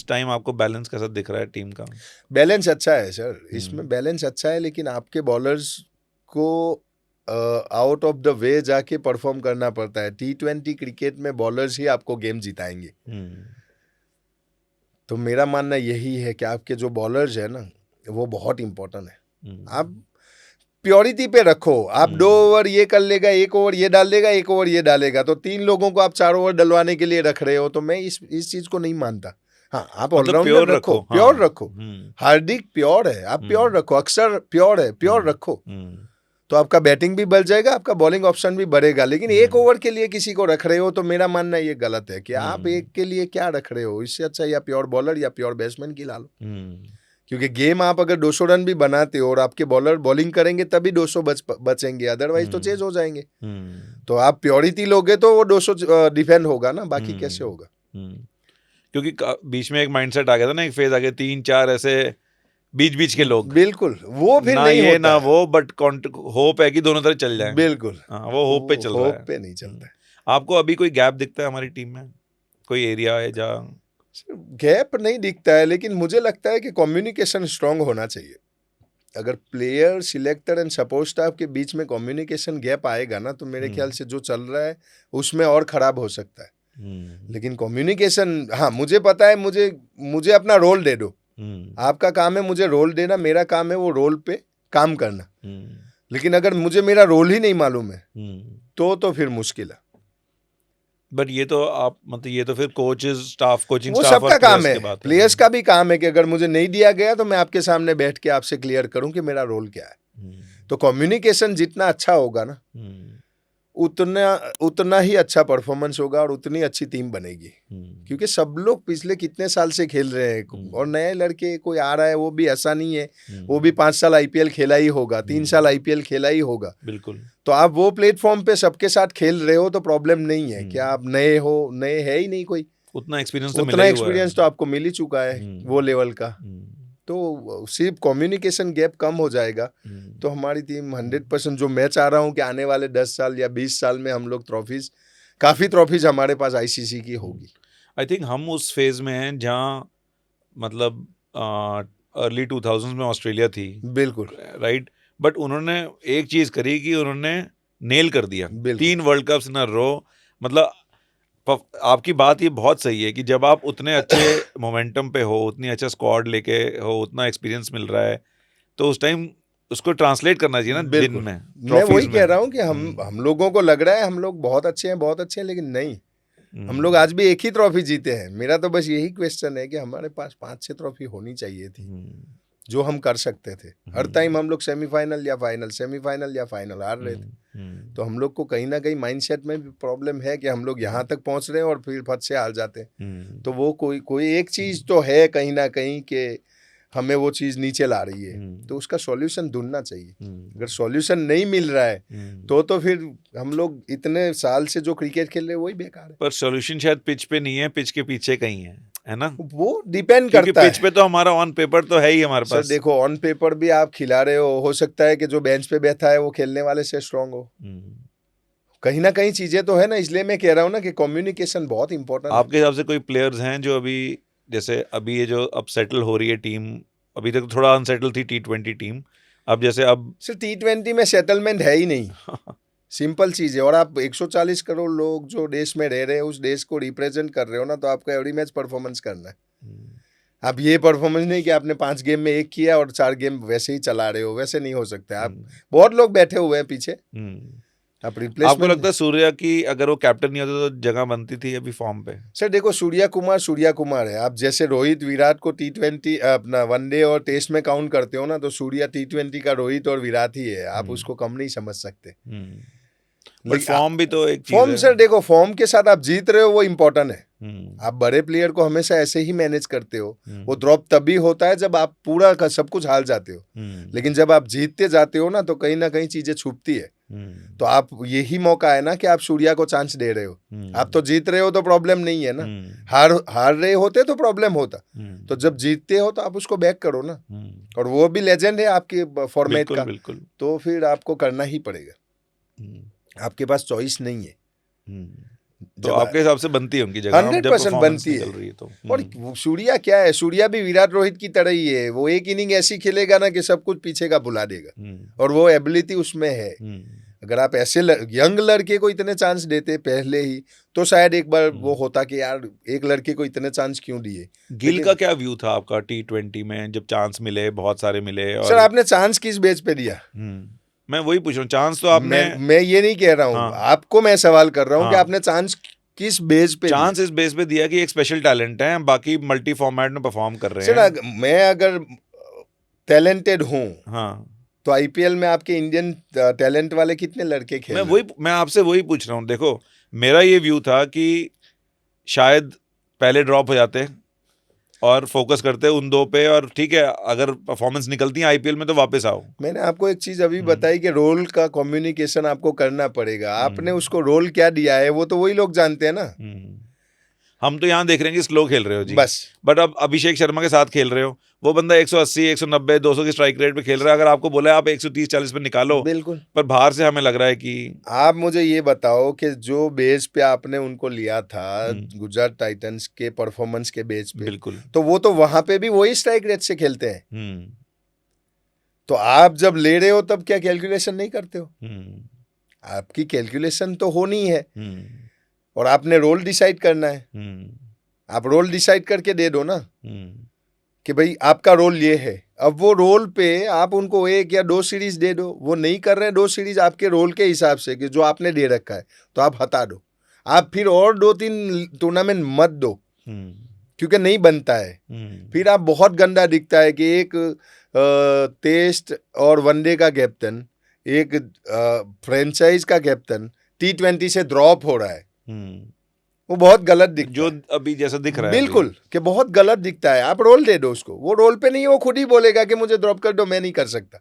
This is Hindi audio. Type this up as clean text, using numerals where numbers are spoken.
इस टाइम आपको बैलेंस कैसा दिख रहा है टीम का? बैलेंस अच्छा है सर, इसमें बैलेंस अच्छा है, लेकिन आपके बॉलर्स को आउट ऑफ द वे जाके परफॉर्म करना पड़ता है। T20 क्रिकेट में बॉलर्स ही आपको गेम जिताएंगे। तो मेरा मानना यही है कि आपके जो बॉलर्स है ना, वो बहुत इंपॉर्टेंट है। आप प्योरिटी पे रखो, आप 2 ओवर ये कर लेगा, 1 ओवर ये डाल देगा, 1 ओवर ये डालेगा, तो 3 लोगों को आप 4 ओवर डलवाने के लिए रख रहे हो, तो मैं इस चीज को नहीं मानता। हाँ, आप ऑलराउंडर रखो, प्योर रखो। हार्दिक प्योर है, आप प्योर रखो, अक्षर प्योर है, प्योर रखो, तो आपका बैटिंग भी बढ़ जाएगा, आपका बॉलिंग ऑप्शन भी बढ़ेगा। लेकिन 1 ओवर के लिए किसी को रख रहे हो, तो मेरा मानना ये गलत है कि आप एक के लिए क्या रख रहे हो। इससे अच्छा या प्योर बॉलर या प्योर बैट्समैन की ला लो, क्योंकि गेम आप अगर 200 रन भी बनाते हो और आपके बॉलर बॉलिंग करेंगे तभी 200 बचेंगे, अदरवाइज तो चेज हो जाएंगे। तो आप प्योरिटी लोगे तो वो 200 डिफेंड होगा ना, बाकी कैसे होगा? क्योंकि बीच में एक माइंडसेट आ गया था ना, एक फेज आ गया, 3-4 ऐसे बीच के लोग, बिल्कुल, वो फिर ना नहीं ये होता ना है। वो, बट होप है कि दोनों तरफ चल जाए। बिल्कुल, वो होप पे चल रहा है, होप पे नहीं चलता है। आपको अभी कोई गैप दिखता है हमारी टीम में? कोई एरिया है जहाँ गैप नहीं दिखता है, लेकिन मुझे लगता है कि कम्युनिकेशन स्ट्रांग होना चाहिए। अगर player, selector and support staff के बीच में कम्युनिकेशन गैप आएगा ना, तो मेरे ख्याल से जो चल रहा है उसमें और खराब हो सकता है। लेकिन कम्युनिकेशन, हाँ, मुझे पता है, मुझे अपना रोल दे दो। आपका काम है मुझे रोल देना, मेरा काम है वो रोल पे काम करना। लेकिन अगर मुझे मेरा रोल ही नहीं मालूम है तो फिर मुश्किल है। बट ये तो आप मतलब ये तो फिर कोचेस, स्टाफ, कोचिंग वो स्टाफ सबका और काम प्लेयर्स है, प्लेयर्स का भी काम है कि अगर मुझे नहीं दिया गया तो मैं आपके सामने बैठ के आपसे क्लियर करूं कि मेरा रोल क्या है। तो कम्युनिकेशन जितना अच्छा होगा ना, उतना ही अच्छा परफॉर्मेंस होगा और उतनी अच्छी टीम बनेगी। क्योंकि सब लोग पिछले कितने साल से खेल रहे हैं, और नए लड़के कोई आ रहा है, वो भी ऐसा नहीं है, वो भी 5 साल IPL खेला ही होगा, 3 साल IPL खेला ही होगा। बिल्कुल। तो आप वो प्लेटफॉर्म पे सबके साथ खेल रहे हो तो प्रॉब्लम नहीं है कि आप नए हो, नए है ही नहीं कोई। उतना एक्सपीरियंस तो आपको मिल ही चुका है वो लेवल का। तो सिर्फ कम्युनिकेशन गैप कम हो जाएगा तो हमारी टीम 100%, जो मैं चाह रहा हूँ कि आने वाले 10 साल या 20 साल में हम लोग काफी ट्रॉफीज हमारे पास ICC की होगी। आई थिंक हम उस फेज में हैं जहाँ मतलब अर्ली 2000s में ऑस्ट्रेलिया थी, बिल्कुल राइट, बट उन्होंने एक चीज करी कि उन्होंने नेल कर दिया 3 वर्ल्ड कप्स इन अ रो। मतलब आपकी बात ये बहुत सही है कि जब आप उतने अच्छे मोमेंटम पे हो, उतनी अच्छा स्क्वाड लेके हो, उतना एक्सपीरियंस मिल रहा है, तो उस टाइम उसको ट्रांसलेट करना चाहिए ना दिन में, मैं वही कह रहा हूँ कि हम लोगों को लग रहा है हम लोग बहुत अच्छे हैं, लेकिन नहीं, हम लोग आज भी एक ही ट्रॉफी जीते हैं। मेरा तो बस यही क्वेश्चन है कि हमारे पास 5-6 ट्रॉफी होनी चाहिए थी जो हम कर सकते थे। हर टाइम हम लोग सेमीफाइनल या फाइनल हार रहे थे। तो हम लोग को कहीं ना कहीं माइंडसेट में भी प्रॉब्लम है कि हम लोग यहाँ तक पहुँच रहे हैं और फिर फट से हार जाते हैं। तो वो कोई एक चीज़ तो है कहीं ना कहीं कि हमें वो चीज़ नीचे ला रही है, तो उसका सॉल्यूशन ढूंढना चाहिए। अगर सॉल्यूशन नहीं मिल रहा है तो फिर हम लोग इतने साल से जो क्रिकेट खेल रहे हैं वही बेकार है। पर सॉल्यूशन शायद पिच पे नहीं है, पिच के पीछे कहीं है ना? वो डिपेंड करता है। पिच पे तो हमारा ऑन पेपर तो है ही हमारे पास। सर देखो, ऑन पेपर भी आप खिला रहे हो सकता है कि जो बेंच पे बैठा है वो खेलने वाले से स्ट्रांग हो। कहीं ना कहीं चीजें तो है ना, इसलिए मैं कह रहा हूँ ना कि कम्युनिकेशन बहुत इंपॉर्टेंट है। आपके हिसाब से कोई प्लेयर्स हैं जो अभी, जैसे अभी ये जो अब सेटल हो रही है टीम, अभी तक थोड़ा अनसेटल थी T20 टीम, अब जैसे अब सर T20 में सेटलमेंट है ही नहीं। सिंपल चीज है। और आप 140 करोड़ लोग जो देश में रह रहे हैं उस देश को रिप्रेजेंट कर रहे हो ना, तो आपको एवरी मैच परफॉर्मेंस करना है। आप ये परफॉर्मेंस नहीं कि आपने 5 गेम में 1 किया और 4 गेम वैसे ही चला रहे हो, वैसे नहीं हो सकता। आप बहुत लोग बैठे हुए हैं पीछे। आपको लगता है सूर्या की अगर वो कैप्टन नहीं होता तो जगह बनती थी अभी फॉर्म पे? सर देखो, सूर्या कुमार है। आप जैसे रोहित विराट को T20 अपना वनडे और टेस्ट में काउंट करते हो ना, तो सूर्या T20 का रोहित और विराट ही है। आप उसको कम नहीं समझ सकते। बट फॉर्म भी तो एक चीज फॉर्म है। सर देखो, फॉर्म के साथ आप जीत रहे हो वो इम्पोर्टेंट है। आप बड़े प्लेयर को हमेशा ऐसे ही मैनेज करते हो। वो ड्रॉप तभी होता है जब आप पूरा का सब कुछ हार जाते हो। लेकिन जब आप जीतते जाते हो ना, तो कहीं ना कहीं चीजें छुपती है। तो आप यही मौका है ना कि आप सूर्या को चांस दे रहे हो। आप तो जीत रहे हो तो प्रॉब्लम नहीं है ना। हार रहे होते तो प्रॉब्लम होता। तो जब जीतते हो तो आप उसको बैक करो ना। और वो भी लेजेंड है आपके फॉर्मेट का। तो फिर आपको करना ही पड़ेगा। आपके पास चॉइस नहीं है। तो आपके हिसाब से बनती है उनकी जगह, जब 100% performance बनती निकल है। रही है तो। और सूर्या क्या है, सूर्या भी विराट रोहित की तरह ही है, वो एक इनिंग ऐसी खेलेगा ना कि सब कुछ पीछे का भुला देगा, और वो एबिलिटी उसमें है। अगर आप ऐसे यंग लड़के को इतने चांस देते पहले ही, तो शायद एक बार वो होता कि यार एक लड़के को इतने चांस क्यों दिए। गिल का क्या व्यू था आपका T20 में, जब चांस मिले, बहुत सारे मिले? और सर आपने चांस किस बेस पे दिया? मैं वही पूछ रहा हूँ, चांस तो आपने, मैं ये नहीं कह रहा हूँ, हाँ, आपको मैं सवाल कर रहा हूँ हाँ, कि आपने चांस किस बेस पे दिया? चांस इस बेस पे दिया कि एक स्पेशल टैलेंट है, बाकी मल्टी फॉर्मेट में परफॉर्म कर रहे हैं। सर मैं अगर टैलेंटेड हूँ, हाँ, तो आईपीएल में आपके इंडियन टैलेंट वाले कितने लड़के खेल रहे हैं? मैं आपसे वही पूछ रहा हूँ। देखो मेरा ये व्यू था कि शायद पहले ड्रॉप हो जाते और फोकस करते उन दो पे, और ठीक है अगर परफॉर्मेंस निकलती है आईपीएल में तो वापस आओ। मैंने आपको एक चीज अभी बताई कि रोल का कम्युनिकेशन आपको करना पड़ेगा। आपने उसको रोल क्या दिया है वो तो वही लोग जानते हैं ना। हम तो यहाँ देख रहे हैं कि स्लो खेल रहे हो जी, बस। बट अब अभिषेक शर्मा के साथ खेल रहे हो, वो बंदा 180, 190, 200 की स्ट्राइक रेट पे खेल रहा है। अगर आपको बोला है आप 130-40 पे निकालो, बिल्कुल, पर बाहर से हमें लग रहा है कि आप मुझे ये बताओ कि जो बेस पे आपने उनको लिया था गुजरात टाइटंस के परफॉर्मेंस के बेस पे, बिल्कुल, तो वो तो वहां पे भी वही स्ट्राइक रेट से खेलते हैं। तो आप जब ले रहे हो तब क्या कैलकुलेशन नहीं करते हो? आपकी कैलकुलेशन तो होनी है, और आपने रोल डिसाइड करना है। आप रोल डिसाइड करके दे दो ना कि भाई आपका रोल ये है। अब वो रोल पे आप उनको 1 या 2 सीरीज दे दो, वो नहीं कर रहे हैं 2 सीरीज आपके रोल के हिसाब से कि जो आपने दे रखा है, तो आप हटा दो। आप फिर और 2-3 टूर्नामेंट मत दो, क्योंकि नहीं बनता है। फिर आप बहुत गंदा दिखता है कि एक टेस्ट और वनडे का कैप्टन, एक फ्रेंचाइज का कैप्टन T20 से ड्रॉप हो रहा है, वो बहुत गलत दिखता जो है। अभी जैसा दिख रहा है बिल्कुल कि बहुत गलत दिखता है। आप रोल दे दो उसको, वो रोल पे नहीं, वो खुद ही बोलेगा कि मुझे ड्रॉप कर दो, मैं नहीं कर सकता।